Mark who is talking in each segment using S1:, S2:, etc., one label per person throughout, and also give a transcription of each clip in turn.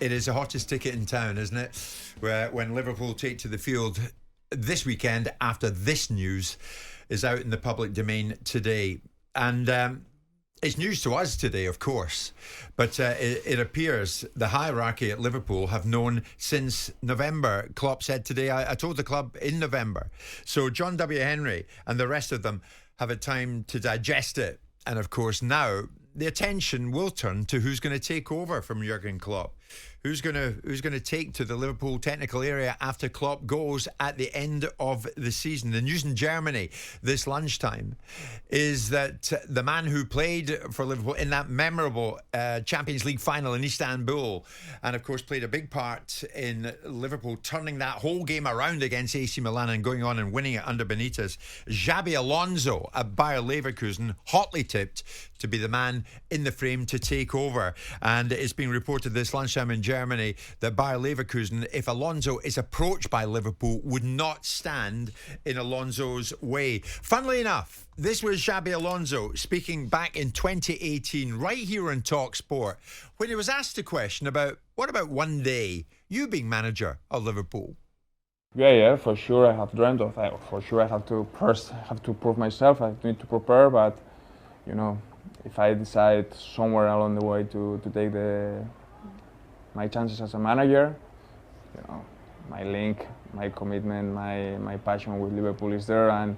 S1: It is the hottest ticket in town, isn't it? When Liverpool take to the field this weekend after this news is out in the public domain today. And it's news to us today, of course, but it appears the hierarchy at Liverpool have known since November. Klopp said today, I told the club in November. So John W. Henry and the rest of them have had time to digest it. And of course now the attention will turn to who's going to take over from Jurgen Klopp. Who's going to take to the Liverpool technical area after Klopp goes at the end of the season? The news in Germany this lunchtime is that the man who played for Liverpool in that memorable Champions League final in Istanbul, and of course played a big part in Liverpool turning that whole game around against AC Milan and going on and winning it under Benitez, Xabi Alonso at Bayer Leverkusen, hotly tipped to be the man in the frame to take over. And it's been reported this lunchtime in Germany that Bayer Leverkusen, if Alonso is approached by Liverpool, would not stand in Alonso's way. Funnily enough, this was Xabi Alonso speaking back in 2018 right here on talkSPORT when he was asked a question about, what about one day you being manager of Liverpool?
S2: Yeah, for sure I have dreamt of that. For sure I have to prove myself. I need to prepare, but you know, if I decide somewhere along the way to take my chances as a manager, you know, my link, my commitment, my passion with Liverpool is there, and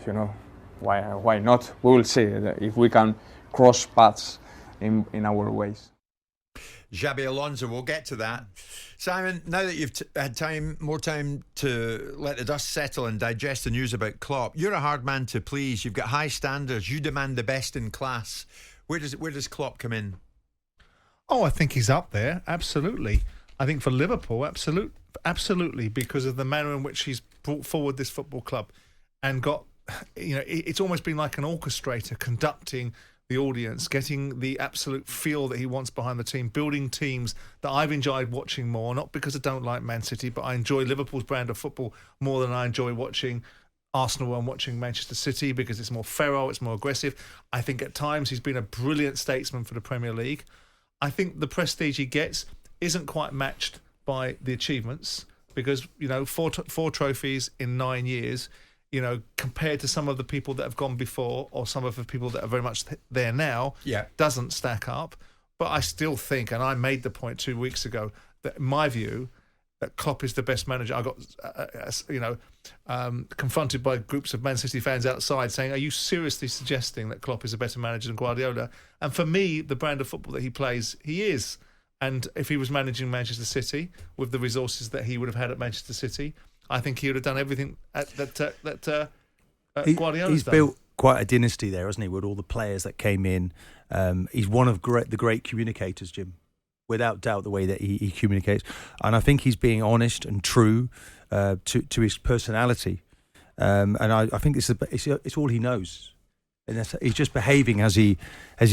S2: you know, why not? We will see if we can cross paths in our ways.
S1: Xabi Alonso, we'll get to that. Simon, now that you've had more time to let the dust settle and digest the news about Klopp, you're a hard man to please. You've got high standards. You demand the best in class. Where does Klopp come in?
S3: Oh, I think he's up there. Absolutely. I think for Liverpool, absolutely, because of the manner in which he's brought forward this football club and got, you know, it's almost been like an orchestrator conducting the audience, getting the absolute feel that he wants behind the team, building teams that I've enjoyed watching more, not because I don't like Man City, but I enjoy Liverpool's brand of football more than I enjoy watching Arsenal and watching Manchester City, because it's more feral, it's more aggressive. I think at times he's been a brilliant statesman for the Premier League. I think the prestige he gets isn't quite matched by the achievements, because, you know, four trophies in 9 years, you know, compared to some of the people that have gone before or some of the people that are very much there now, doesn't stack up. But I still think, and I made the point 2 weeks ago, that in my view, that Klopp is the best manager. I got, confronted by groups of Man City fans outside saying, are you seriously suggesting that Klopp is a better manager than Guardiola? And for me, the brand of football that he plays, he is. And if he was managing Manchester City with the resources that he would have had at Manchester City, I think he would have done everything that Guardiola's
S4: he's
S3: done.
S4: Built quite a dynasty there, hasn't he, with all the players that came in. He's one of the great communicators, Jim, without doubt, the way that he communicates. And I think he's being honest and true to his personality. And I think it's all he knows. And he's just behaving as he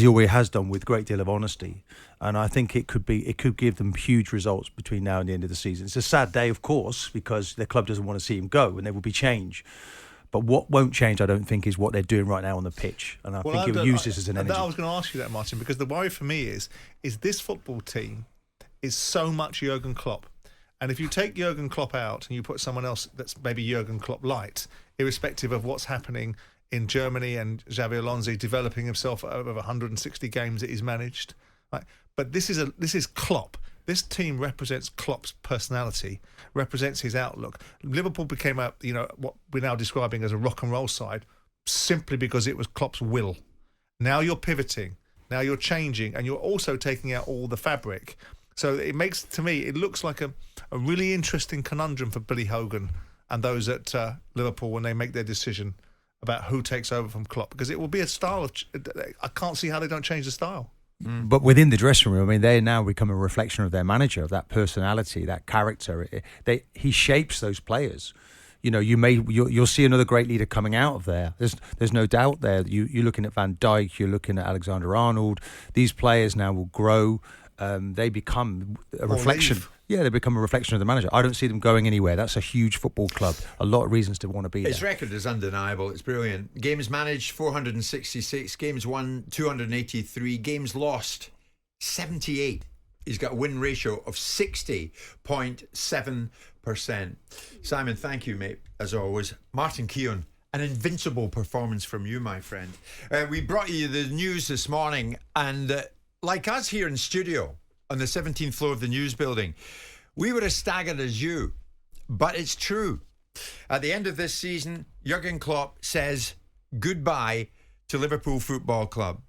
S4: always has done, with a great deal of honesty. And I think it could give them huge results between now and the end of the season. It's a sad day, of course, because the club doesn't want to see him go, and there will be change. But what won't change, I don't think, is what they're doing right now on the pitch. And I think he'll use this as an energy.
S3: I was going to ask you that, Martin, because the worry for me is this football team is so much Jurgen Klopp. And if you take Jurgen Klopp out and you put someone else that's maybe Jurgen Klopp light, irrespective of what's happening in Germany and Xabi Alonso developing himself over 160 games that he's managed, right? But this is Klopp. This team represents Klopp's personality, represents his outlook. Liverpool became what we're now describing as a rock and roll side simply because it was Klopp's will. Now you're pivoting, now you're changing, and you're also taking out all the fabric. So it makes, to me, it looks like a really interesting conundrum for Billy Hogan and those at Liverpool when they make their decision about who takes over from Klopp, because it will be a style of. I can't see how they don't change the style.
S4: But within the dressing room, I mean, they now become a reflection of their manager, of that personality, that character. He shapes those players. You know, you'll see another great leader coming out of there. There's no doubt there. You're looking at Van Dijk, you're looking at Alexander-Arnold. These players now will grow. They become a reflection. Yeah, they become a reflection of the manager. I don't see them going anywhere. That's a huge football club. A lot of reasons to want to be there.
S1: His record is undeniable. It's brilliant. Games managed 466, games won 283, games lost 78. He's got a win ratio of 60.7%. Simon, thank you, mate, as always. Martin Keown, an invincible performance from you, my friend. We brought you the news this morning, and like us here in studio on the 17th floor of the news building, we were as staggered as you. But it's true. At the end of this season, Jurgen Klopp says goodbye to Liverpool Football Club.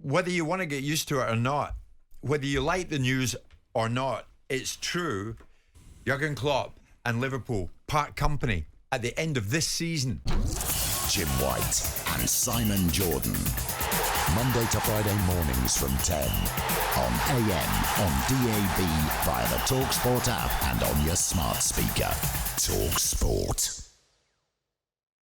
S1: Whether you want to get used to it or not, whether you like the news or not, it's true. Jurgen Klopp and Liverpool part company at the end of this season.
S5: Jim White and Simon Jordan. Monday to Friday mornings from 10 on AM, on DAB, via the talkSPORT app and on your smart speaker. talkSPORT.